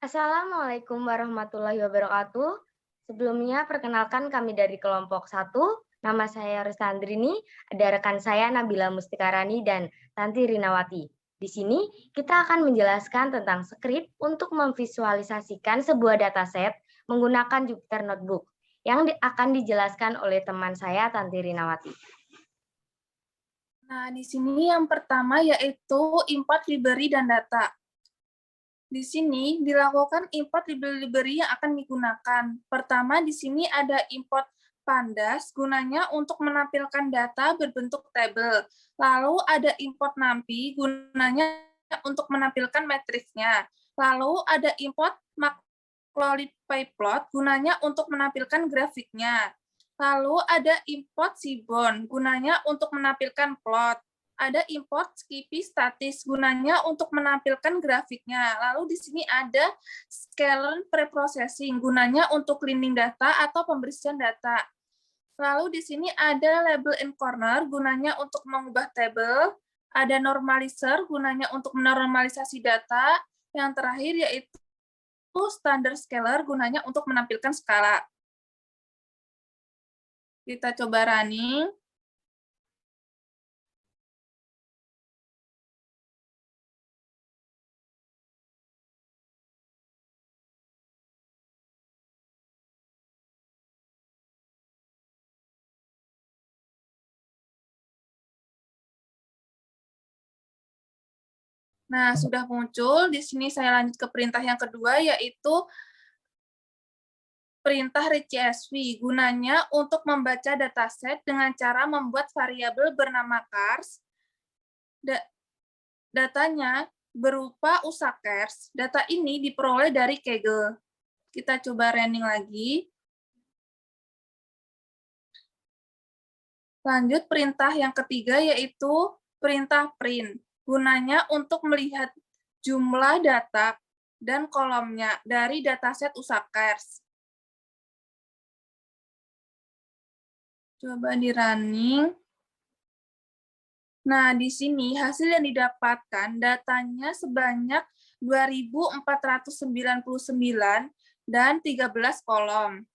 Assalamualaikum warahmatullahi wabarakatuh. Sebelumnya perkenalkan kami dari kelompok satu. Nama saya Rusandrini, ada rekan saya Nabila Mustikarani dan Tanti Rinawati. Di sini kita akan menjelaskan tentang skrip untuk memvisualisasikan sebuah dataset menggunakan Jupyter Notebook yang akan dijelaskan oleh teman saya Tanti Rinawati. Nah, di sini yang pertama yaitu import library dan data. Di sini dilakukan import library yang akan digunakan. Pertama, di sini ada import pandas, gunanya untuk menampilkan data berbentuk tabel. Lalu ada import NumPy, gunanya untuk menampilkan matriksnya. Lalu ada import matplotlib, gunanya untuk menampilkan grafiknya. Lalu ada import Seaborn, gunanya untuk menampilkan plot. Ada import Skippy statis, gunanya untuk menampilkan grafiknya. Lalu di sini ada scalar preprocessing, gunanya untuk cleaning data atau pembersihan data. Lalu di sini ada label and corner, gunanya untuk mengubah tabel. Ada normalizer, gunanya untuk menormalisasi data. Yang terakhir yaitu standard scalar, gunanya untuk menampilkan skala. Kita coba running. Nah, sudah muncul. Di sini saya lanjut ke perintah yang kedua, yaitu perintah recsv. Gunanya untuk membaca dataset dengan cara membuat variabel bernama cars. Datanya berupa usakers. Data ini diperoleh dari Kaggle. Kita coba running lagi. Lanjut perintah yang ketiga, yaitu perintah print. Gunanya untuk melihat jumlah data dan kolomnya dari dataset usakers. Coba di running. Nah, di sini hasil yang didapatkan datanya sebanyak 2.499 dan 13 kolom.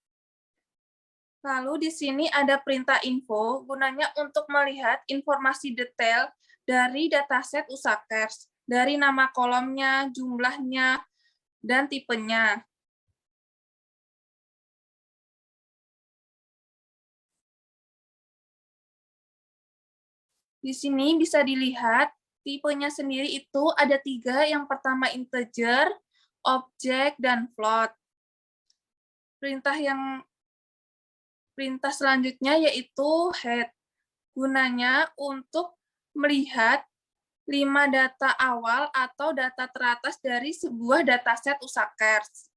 Lalu di sini ada perintah info, gunanya untuk melihat informasi detail dari dataset usakers, dari nama kolomnya, jumlahnya, dan tipenya. Di sini bisa dilihat tipenya sendiri itu ada 3. Yang pertama integer, objek, dan float. Perintah selanjutnya yaitu head. Gunanya untuk melihat 5 data awal atau data teratas dari sebuah dataset usakers.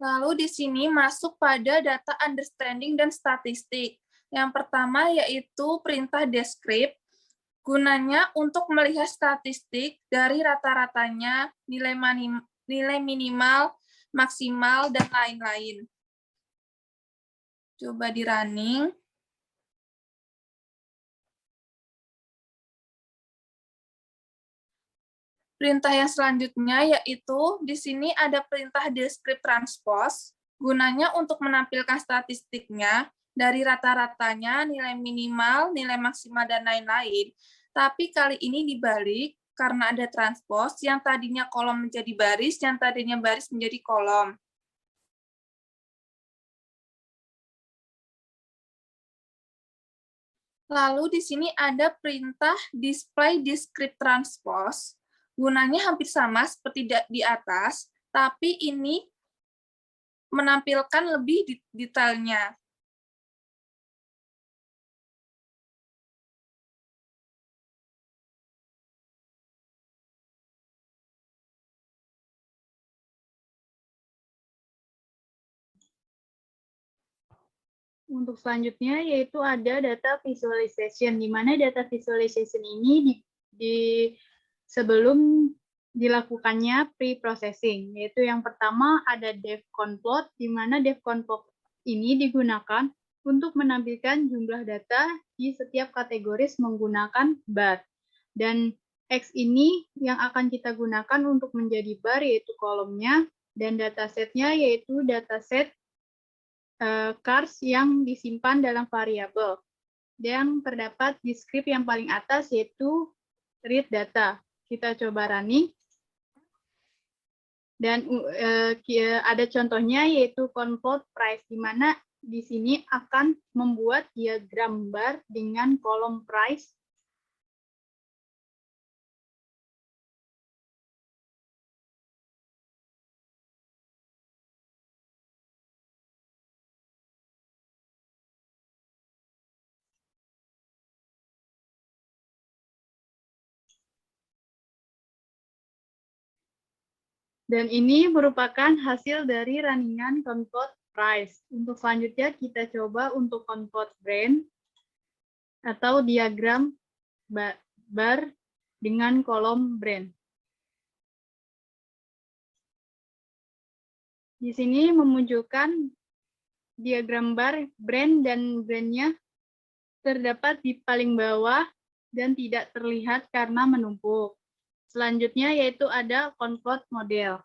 Lalu di sini masuk pada data understanding dan statistik. Yang pertama yaitu perintah descript, gunanya untuk melihat statistik dari rata-ratanya, nilai minimal, maksimal, dan lain-lain. Coba di running. Perintah yang selanjutnya yaitu di sini ada perintah descript transpose, gunanya untuk menampilkan statistiknya dari rata-ratanya, nilai minimal, nilai maksimal, dan lain-lain. Tapi kali ini dibalik, karena ada transpose, yang tadinya kolom menjadi baris, yang tadinya baris menjadi kolom. Lalu di sini ada perintah display descript transpose, gunanya hampir sama seperti di atas, tapi ini menampilkan lebih detailnya. Untuk selanjutnya yaitu ada data visualization, di mana data visualization ini sebelum dilakukannya pre-processing, yaitu yang pertama ada devconplot, di mana devconplot ini digunakan untuk menampilkan jumlah data di setiap kategoris menggunakan bar. Dan X ini yang akan kita gunakan untuk menjadi bar yaitu kolomnya, dan datasetnya yaitu dataset cars yang disimpan dalam variabel. Yang terdapat di script yang paling atas yaitu read data. Kita coba running. Dan ada contohnya yaitu convert price, di mana di sini akan membuat diagram bar dengan kolom price. Dan ini merupakan hasil dari runningan convert price. Untuk selanjutnya kita coba untuk convert brand atau diagram bar dengan kolom brand. Di sini memunculkan diagram bar brand, dan brandnya terdapat di paling bawah dan tidak terlihat karena menumpuk. Selanjutnya yaitu ada convert model.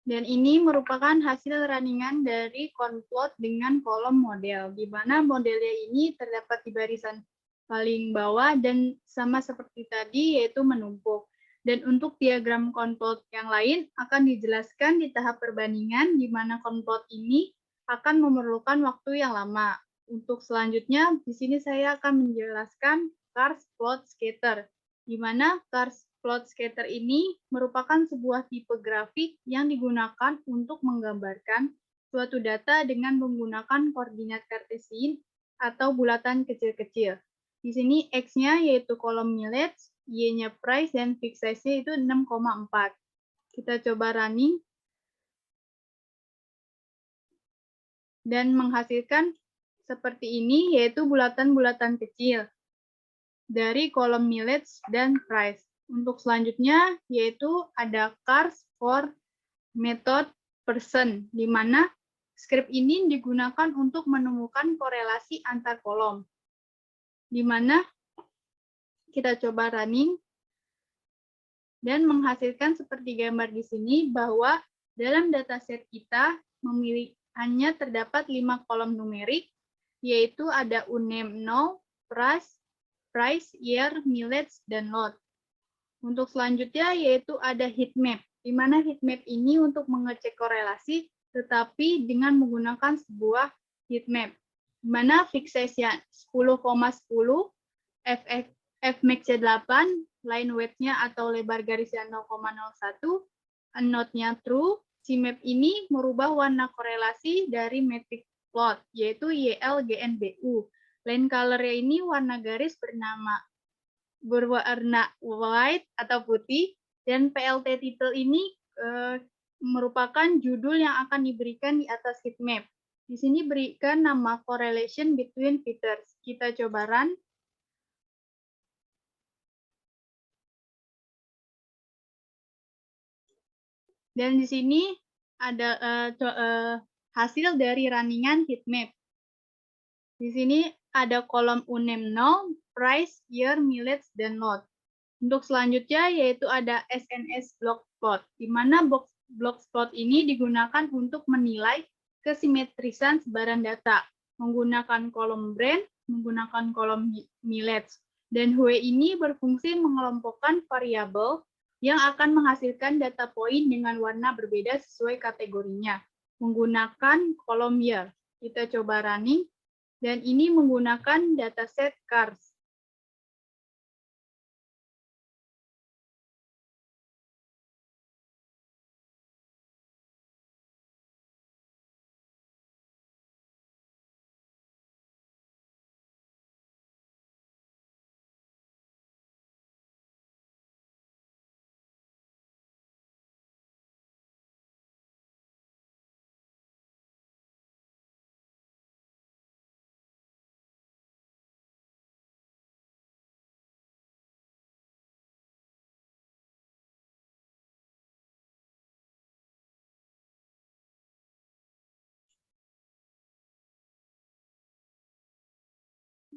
Dan ini merupakan hasil runningan dari convert dengan kolom model, di mana modelnya ini terdapat di barisan paling bawah dan sama seperti tadi, yaitu menumpuk. Dan untuk diagram convert yang lain akan dijelaskan di tahap perbandingan, di mana convert ini akan memerlukan waktu yang lama. Untuk selanjutnya, di sini saya akan menjelaskan cars plot scatter, di mana cars plot scatter ini merupakan sebuah tipe grafik yang digunakan untuk menggambarkan suatu data dengan menggunakan koordinat kartesian atau bulatan kecil-kecil. Di sini X-nya yaitu kolom mileage, Y-nya price, dan fixed size-nya itu 6,4. Kita coba running. Dan menghasilkan seperti ini, yaitu bulatan-bulatan kecil dari kolom mileage dan price. Untuk selanjutnya, yaitu ada cars for method person, di mana script ini digunakan untuk menemukan korelasi antar kolom. Di mana kita coba running dan menghasilkan seperti gambar di sini, bahwa dalam dataset kita hanya terdapat 5 kolom numerik, yaitu ada uname 0, price, year, mileage, dan lot. Untuk selanjutnya yaitu ada heat map, di mana heat map ini untuk mengecek korelasi, tetapi dengan menggunakan sebuah heat map, di mana fixed size-nya 10,10, Fmax-nya 8, line weight-nya atau lebar garisnya 0,01, node-nya true. Cmap ini merubah warna korelasi dari metric plot, yaitu YLGNBU. Line color-nya ini warna garis berwarna white atau putih, dan PLT title ini merupakan judul yang akan diberikan di atas heat map. Di sini berikan nama correlation between features. Kita coba run. Dan di sini ada hasil dari runningan heat map. Di sini ada kolom uname 0, price, year, mileage, dan lot. Untuk selanjutnya yaitu ada SNS block plot, di mana block plot ini digunakan untuk menilai kesimetrisan sebaran data, menggunakan kolom brand, menggunakan kolom mileage. Dan HUE ini berfungsi mengelompokkan variabel yang akan menghasilkan data poin dengan warna berbeda sesuai kategorinya, menggunakan kolom year. Kita coba running, dan ini menggunakan dataset cars.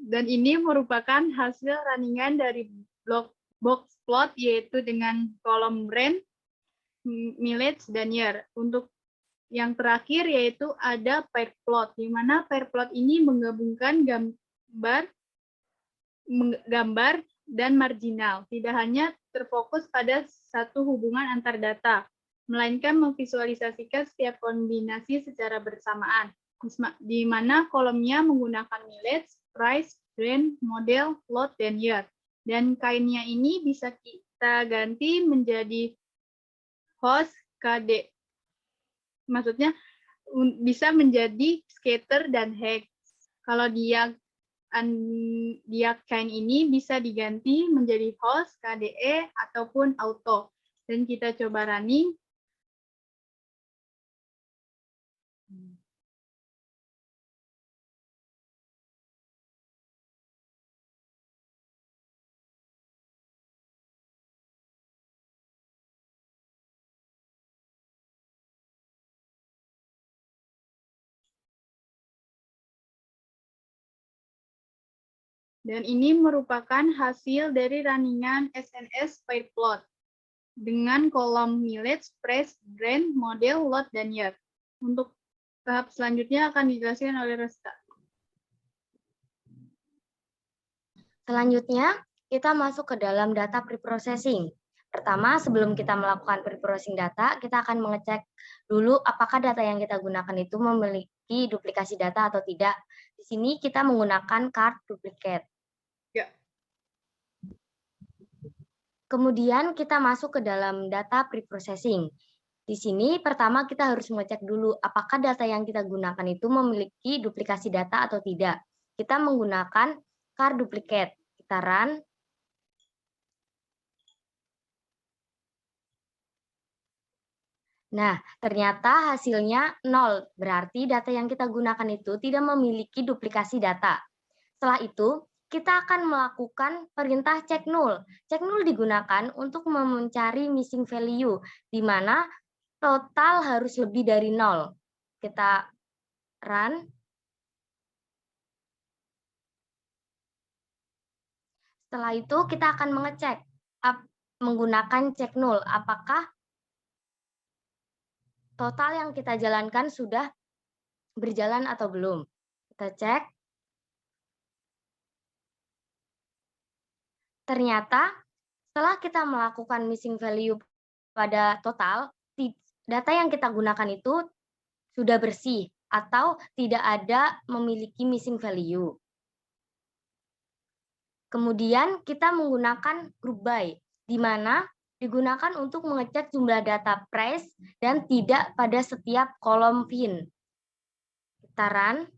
Dan ini merupakan hasil runningan dari box plot, yaitu dengan kolom brand, mileage, dan year. Untuk yang terakhir yaitu ada pair plot, di mana pair plot ini menggabungkan gambar dan marginal. Tidak hanya terfokus pada satu hubungan antar data, melainkan memvisualisasikan setiap kombinasi secara bersamaan, di mana kolomnya menggunakan mileage, price, brand, model, lot, dan year. Dan kainnya ini bisa kita ganti menjadi host, KD. Maksudnya bisa menjadi scatter dan hex. Kalau dia kain ini bisa diganti menjadi host, KDE, ataupun auto. Dan kita coba running. Dan ini merupakan hasil dari runningan SNS pair plot dengan kolom mileage, price, brand, model, lot, dan year. Untuk tahap selanjutnya akan dijelaskan oleh Resta. Selanjutnya, kita masuk ke dalam data preprocessing. Pertama, sebelum kita melakukan preprocessing data, kita akan mengecek dulu apakah data yang kita gunakan itu memiliki duplikasi data atau tidak. Di sini kita menggunakan card duplicate. Ya. Kemudian kita masuk ke dalam data preprocessing. Di sini pertama kita harus mengecek dulu apakah data yang kita gunakan itu memiliki duplikasi data atau tidak. Kita menggunakan card duplicate. Kita run. Nah, ternyata hasilnya 0. Berarti data yang kita gunakan itu tidak memiliki duplikasi data. Setelah itu, kita akan melakukan perintah check null. Check null digunakan untuk mencari missing value, di mana total harus lebih dari 0. Kita run. Setelah itu, kita akan mengecek menggunakan check null. Apakah total yang kita jalankan sudah berjalan atau belum. Kita cek. Ternyata setelah kita melakukan missing value pada total, data yang kita gunakan itu sudah bersih atau tidak ada memiliki missing value. Kemudian kita menggunakan group by, di mana digunakan untuk mengecek jumlah data price dan tidak pada setiap kolom fin. Kita run.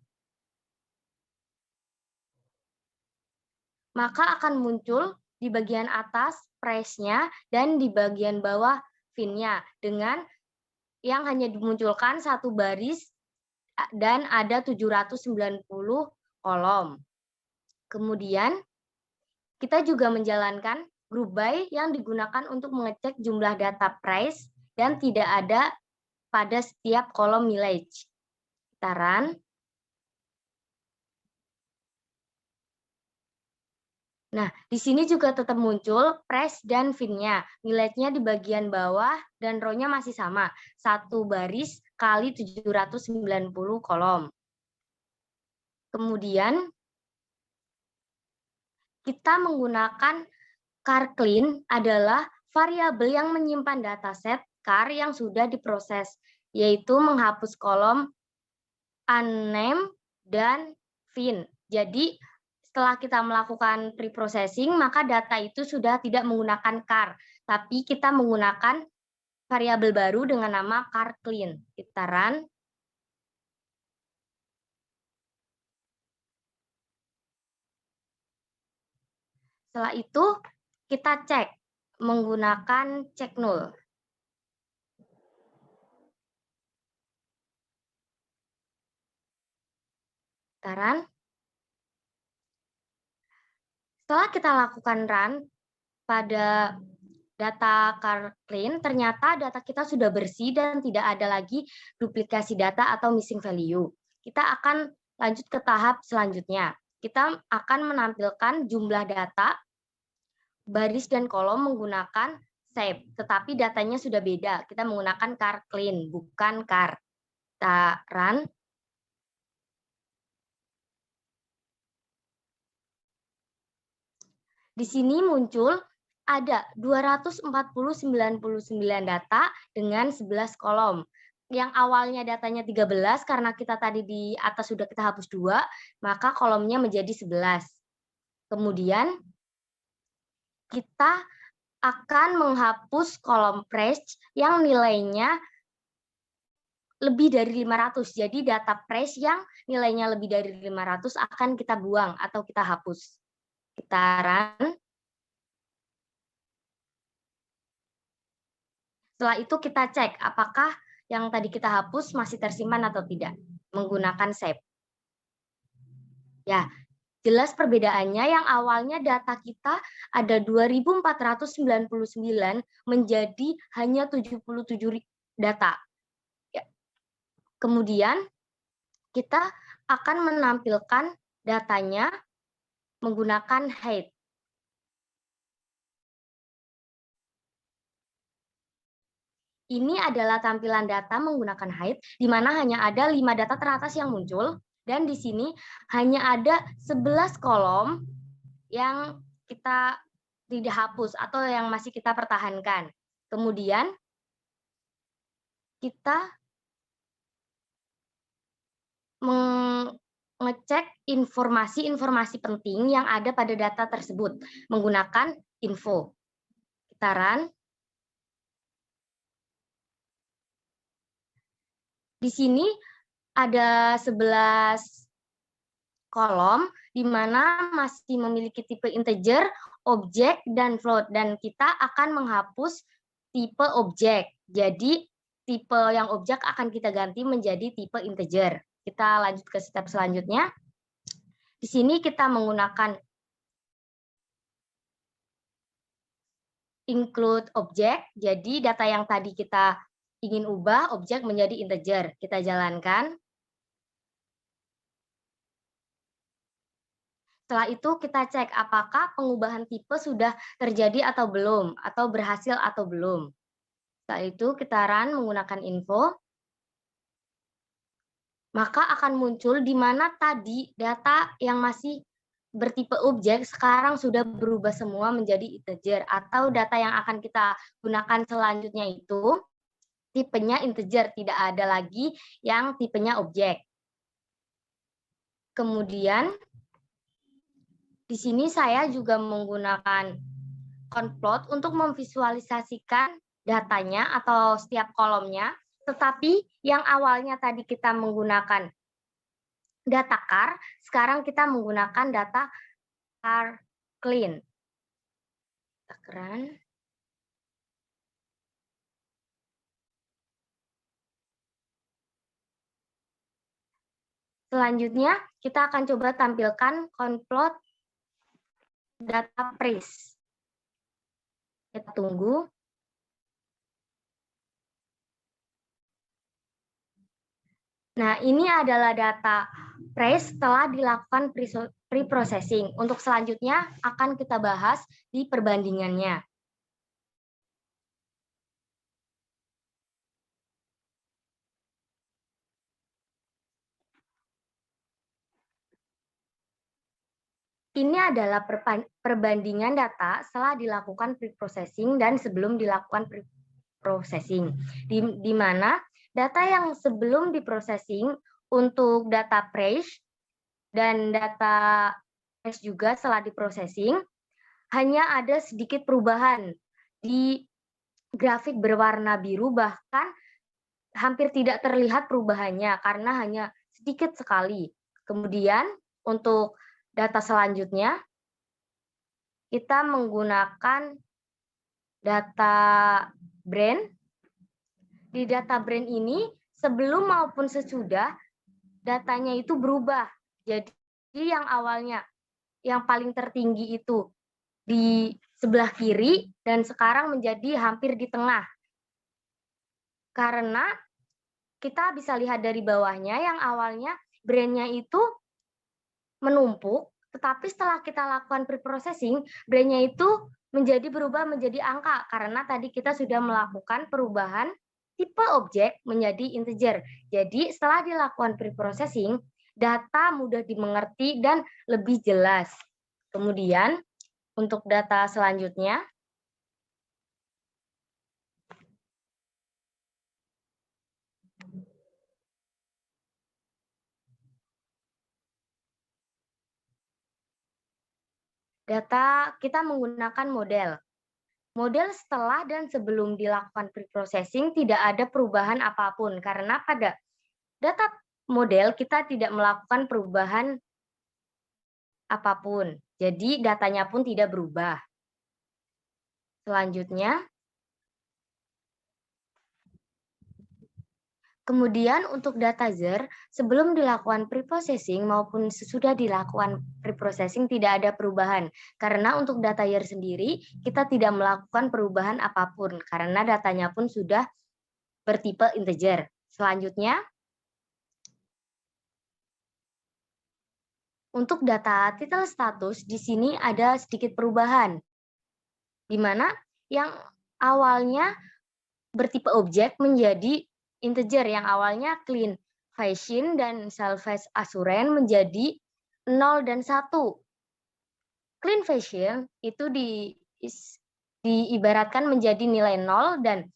Maka akan muncul di bagian atas price-nya dan di bagian bawah fin-nya dengan yang hanya dimunculkan satu baris dan ada 790 kolom. Kemudian kita juga menjalankan group by yang digunakan untuk mengecek jumlah data price dan tidak ada pada setiap kolom mileage. Kita run. Nah, di sini juga tetap muncul price dan fin-nya. Mileage-nya di bagian bawah dan row-nya masih sama. Satu baris kali 790 kolom. Kemudian, kita menggunakan car clean adalah variabel yang menyimpan dataset car yang sudah diproses, yaitu menghapus kolom unnamed dan fin. Jadi, setelah kita melakukan preprocessing, maka data itu sudah tidak menggunakan car, tapi kita menggunakan variabel baru dengan nama car clean. Kita run. Setelah itu, kita cek menggunakan check null. Kita run. Setelah kita lakukan run pada data car clean, ternyata data kita sudah bersih dan tidak ada lagi duplikasi data atau missing value. Kita akan lanjut ke tahap selanjutnya. kita akan menampilkan jumlah data, baris dan kolom menggunakan shape, tetapi datanya sudah beda. Kita menggunakan char clean, bukan char. Kita run. Di sini muncul ada 299 data dengan 11 kolom. Yang awalnya datanya 13 karena kita tadi di atas sudah kita hapus 2, maka kolomnya menjadi 11. Kemudian kita akan menghapus kolom price yang nilainya lebih dari 500. Jadi data price yang nilainya lebih dari 500 akan kita buang atau kita hapus. Kita run. Setelah itu kita cek apakah yang tadi kita hapus masih tersimpan atau tidak menggunakan save. Ya, jelas perbedaannya yang awalnya data kita ada 2.499 menjadi hanya 77 data. Ya. Kemudian kita akan menampilkan datanya menggunakan hide. Ini adalah tampilan data menggunakan hide, di mana hanya ada 5 data teratas yang muncul, dan di sini hanya ada 11 kolom yang kita tidak hapus atau yang masih kita pertahankan. Kemudian kita mengecek informasi-informasi penting yang ada pada data tersebut menggunakan info. Kita run. Di sini ada 11 kolom di mana masih memiliki tipe integer, objek, dan float. Dan kita akan menghapus tipe objek. Jadi tipe yang objek akan kita ganti menjadi tipe integer. Kita lanjut ke step selanjutnya. Di sini kita menggunakan include objek. Jadi data yang tadi kita ingin ubah objek menjadi integer. Kita jalankan. Setelah itu kita cek apakah pengubahan tipe sudah terjadi atau belum, atau berhasil atau belum. Setelah itu kita run menggunakan info. Maka akan muncul di mana tadi data yang masih bertipe objek sekarang sudah berubah semua menjadi integer, atau data yang akan kita gunakan selanjutnya itu tipenya integer, tidak ada lagi yang tipenya objek. Kemudian di sini saya juga menggunakan conplot untuk memvisualisasikan datanya atau setiap kolomnya, tetapi yang awalnya tadi kita menggunakan data char, sekarang kita menggunakan data char clean. Keren. Selanjutnya, kita akan coba tampilkan conplot data price. Kita tunggu. Nah, ini adalah data price setelah dilakukan pre-processing. Untuk selanjutnya akan kita bahas di perbandingannya. Ini adalah perbandingan data setelah dilakukan pre-processing dan sebelum dilakukan pre-processing. Di mana data yang sebelum diprocessing untuk data price dan data price juga setelah diprocessing hanya ada sedikit perubahan di grafik berwarna biru, bahkan hampir tidak terlihat perubahannya karena hanya sedikit sekali. Kemudian untuk data selanjutnya kita menggunakan data brand. Di data brand ini sebelum maupun sesudah datanya itu berubah. Jadi yang awalnya yang paling tertinggi itu di sebelah kiri dan sekarang menjadi hampir di tengah. Karena kita bisa lihat dari bawahnya yang awalnya brandnya itu menumpuk, tetapi setelah kita lakukan preprocessing, brand-nya itu berubah menjadi angka karena tadi kita sudah melakukan perubahan tipe objek menjadi integer. Jadi setelah dilakukan preprocessing, data mudah dimengerti dan lebih jelas. Kemudian untuk data selanjutnya, data kita menggunakan model. Model setelah dan sebelum dilakukan preprocessing tidak ada perubahan apapun karena pada data model kita tidak melakukan perubahan apapun. Jadi datanya pun tidak berubah. Selanjutnya, kemudian untuk data ZER, sebelum dilakukan preprocessing maupun sesudah dilakukan preprocessing tidak ada perubahan. Karena untuk data YER sendiri, kita tidak melakukan perubahan apapun, karena datanya pun sudah bertipe integer. Selanjutnya, untuk data title status, di sini ada sedikit perubahan, di mana yang awalnya bertipe objek menjadi integer, yang awalnya clean fashion dan salvage assurance menjadi 0 dan 1. Clean fashion itu diibaratkan menjadi nilai 0 dan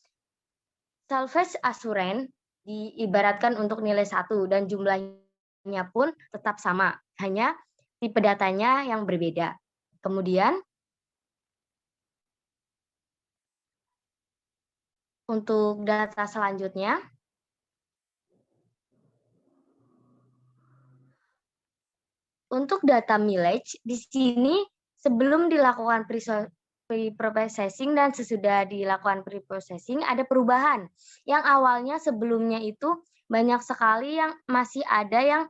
salvage assurance diibaratkan untuk nilai 1 dan jumlahnya pun tetap sama, hanya tipe datanya yang berbeda. Kemudian untuk data selanjutnya, untuk data mileage di sini sebelum dilakukan pre-processing dan sesudah dilakukan pre-processing ada perubahan. Yang awalnya sebelumnya itu banyak sekali yang masih ada yang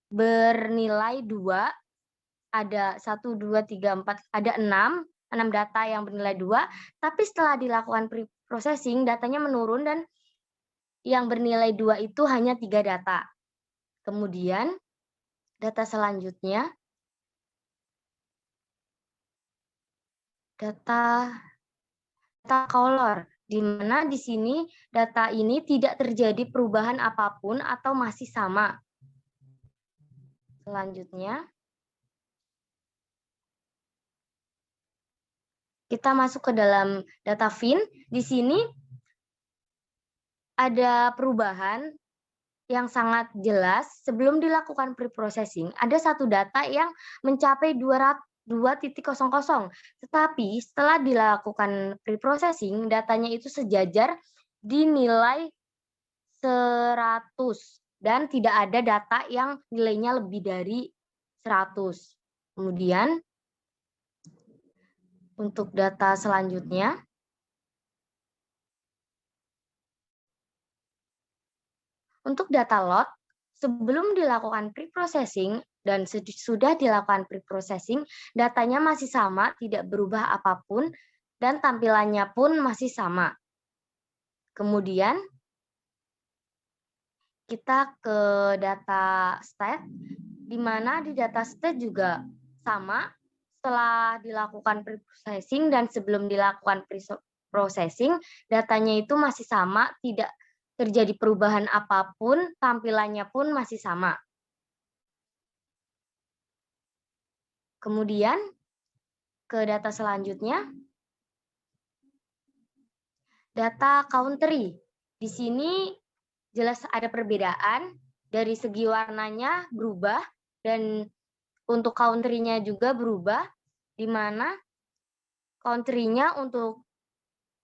bernilai 2, ada 1, 2, 3, 4, ada 6 data yang bernilai 2, tapi setelah dilakukan pre-processing datanya menurun dan yang bernilai 2 itu hanya 3 data. Kemudian data selanjutnya, data color, di mana di sini data ini tidak terjadi perubahan apapun atau masih sama. Selanjutnya, kita masuk ke dalam data fin. Di sini ada perubahan yang sangat jelas. Sebelum dilakukan preprocessing, ada satu data yang mencapai 2.00, tetapi setelah dilakukan preprocessing, datanya itu sejajar di nilai 100 dan tidak ada data yang nilainya lebih dari 100. Kemudian untuk data selanjutnya, untuk data lot, sebelum dilakukan preprocessing dan sudah dilakukan preprocessing, datanya masih sama, tidak berubah apapun, dan tampilannya pun masih sama. Kemudian kita ke data state, di mana di data state juga sama, setelah dilakukan preprocessing dan sebelum dilakukan processing, datanya itu masih sama, tidak terjadi perubahan apapun, tampilannya pun masih sama. Kemudian ke data selanjutnya, data country. Di sini jelas ada perbedaan, dari segi warnanya berubah, dan untuk country-nya juga berubah, di mana country-nya untuk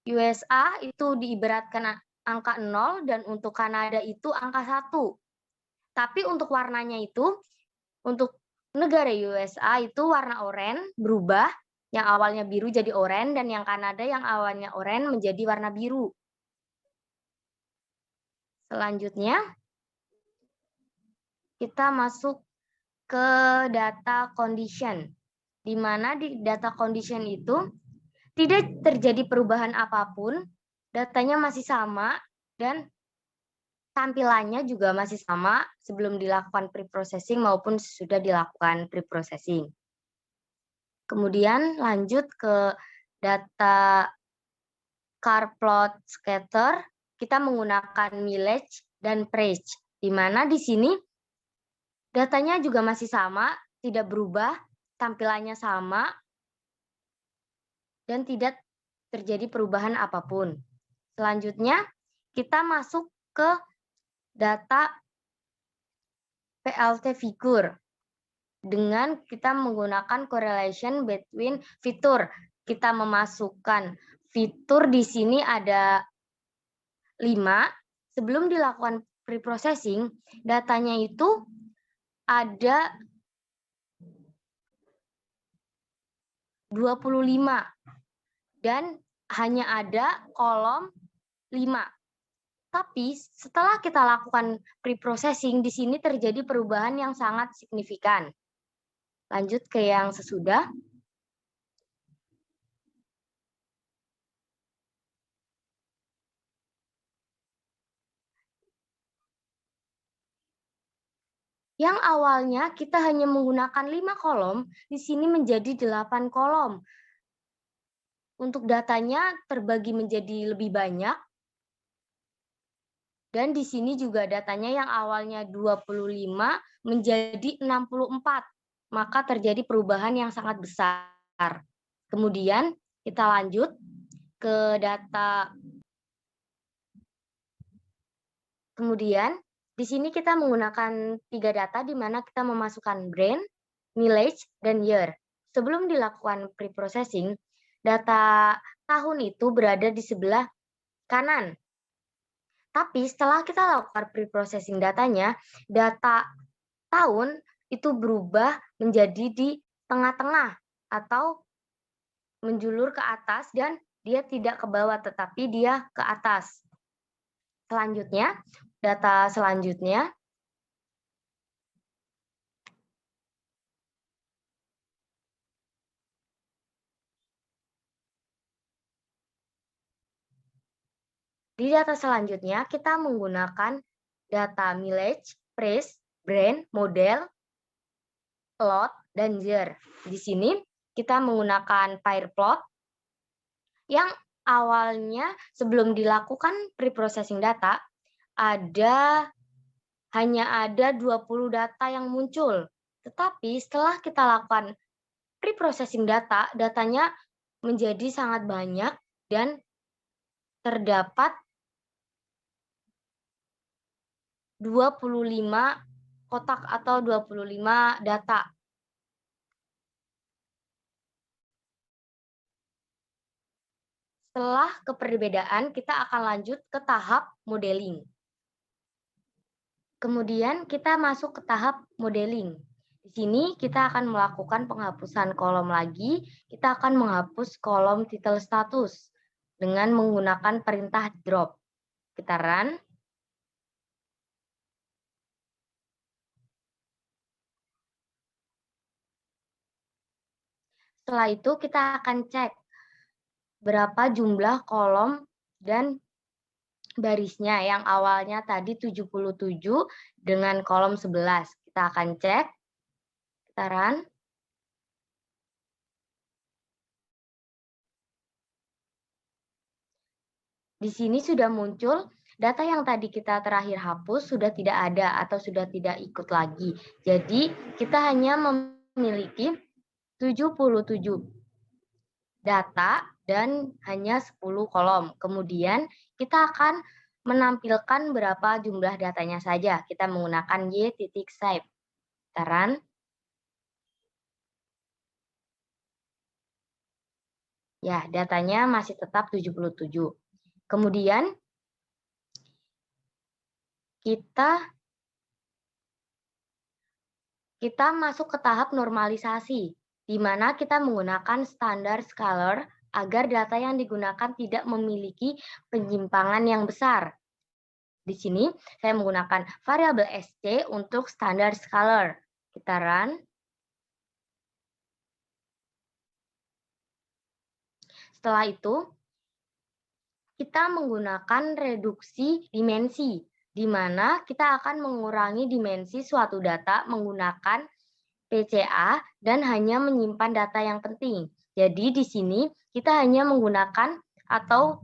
USA itu diibaratkan angka 0, dan untuk Kanada itu angka 1. Tapi untuk warnanya itu, untuk negara USA itu warna oranye berubah, yang awalnya biru jadi oranye, dan yang Kanada yang awalnya oranye menjadi warna biru. Selanjutnya, kita masuk ke data condition, di mana di data condition itu tidak terjadi perubahan apapun, datanya masih sama, dan tampilannya juga masih sama sebelum dilakukan pre-processing maupun sudah dilakukan pre-processing. Kemudian lanjut ke data car plot scatter, kita menggunakan mileage dan price, di mana di sini datanya juga masih sama, tidak berubah, tampilannya sama, dan tidak terjadi perubahan apapun. Selanjutnya, kita masuk ke data PLT figure dengan kita menggunakan correlation between fitur. Kita memasukkan fitur di sini ada 5. Sebelum dilakukan pre-processing, datanya itu ada 25 dan hanya ada kolom 5. Tapi setelah kita lakukan pre-processing, di sini terjadi perubahan yang sangat signifikan. Lanjut ke yang sesudah. Yang awalnya kita hanya menggunakan 5 kolom, di sini menjadi 8 kolom. Untuk datanya terbagi menjadi lebih banyak. Dan di sini juga datanya yang awalnya 25 menjadi 64. Maka terjadi perubahan yang sangat besar. Kemudian kita lanjut ke data. Kemudian di sini kita menggunakan 3 data di mana kita memasukkan brand, mileage, dan year. Sebelum dilakukan pre-processing, data tahun itu berada di sebelah kanan. Tapi setelah kita lakukan pre-processing datanya, data tahun itu berubah menjadi di tengah-tengah atau menjulur ke atas dan dia tidak ke bawah tetapi dia ke atas. Selanjutnya, data selanjutnya di data selanjutnya kita menggunakan data mileage, price, brand, model, lot, dan year. Di sini kita menggunakan pair plot yang awalnya sebelum dilakukan pre-processing data hanya ada 20 data yang muncul. Tetapi setelah kita lakukan pre-processing data, datanya menjadi sangat banyak dan terdapat 25 kotak atau 25 data. Setelah keperbedaan, kita akan lanjut ke tahap modeling. Kemudian kita masuk ke tahap modeling. Di sini kita akan melakukan penghapusan kolom lagi. Kita akan menghapus kolom title status dengan menggunakan perintah drop. Kita run. Setelah itu kita akan cek berapa jumlah kolom dan barisnya yang awalnya tadi 77 dengan kolom 11. Kita akan cek. Kita run. Di sini sudah muncul data yang tadi kita terakhir hapus sudah tidak ada atau sudah tidak ikut lagi. Jadi kita hanya memiliki 77 data dan hanya 10 kolom. Kemudian kita akan menampilkan berapa jumlah datanya saja. Kita menggunakan y.shape. Kita run. Ya, datanya masih tetap 77. Kemudian kita masuk ke tahap normalisasi, di mana kita menggunakan standar scalar agar data yang digunakan tidak memiliki penyimpangan yang besar. Di sini saya menggunakan variabel SC untuk standar scalar. Kita run. Setelah itu, kita menggunakan reduksi dimensi. di mana kita akan mengurangi dimensi suatu data menggunakan PCA dan hanya menyimpan data yang penting. Jadi di sini kita hanya menggunakan atau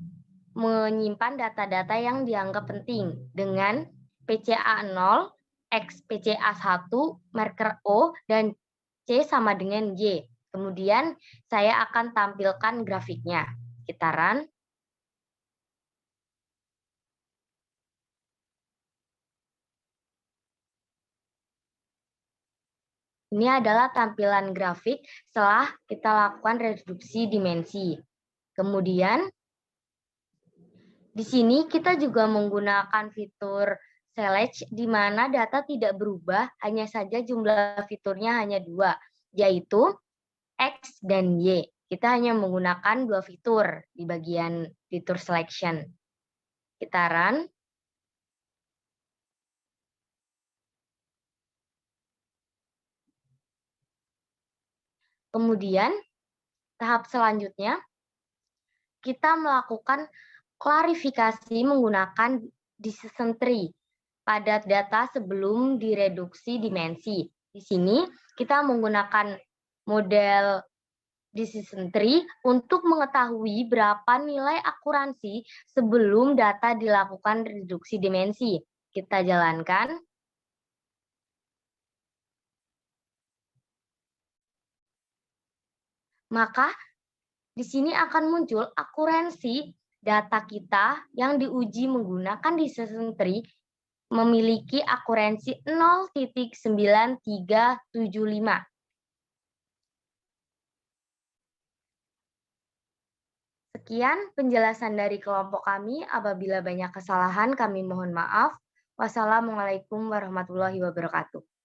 menyimpan data-data yang dianggap penting dengan PCA 0, X PCA 1, marker O, dan C sama dengan Y. Kemudian saya akan tampilkan grafiknya. Sekitaran. Ini adalah tampilan grafik setelah kita lakukan reduksi dimensi. Kemudian, di sini kita juga menggunakan fitur select, di mana data tidak berubah, hanya saja jumlah fiturnya hanya 2, yaitu X dan Y. Kita hanya menggunakan 2 fitur di bagian fitur selection. Kita run. Kemudian, tahap selanjutnya, kita melakukan klarifikasi menggunakan decision tree pada data sebelum direduksi dimensi. Di sini, kita menggunakan model decision tree untuk mengetahui berapa nilai akuransi sebelum data dilakukan reduksi dimensi. Kita jalankan. Maka di sini akan muncul akuransi data kita yang diuji menggunakan decision tree memiliki akuransi 0,9375. Sekian penjelasan dari kelompok kami. Apabila banyak kesalahan, kami mohon maaf. Wassalamualaikum warahmatullahi wabarakatuh.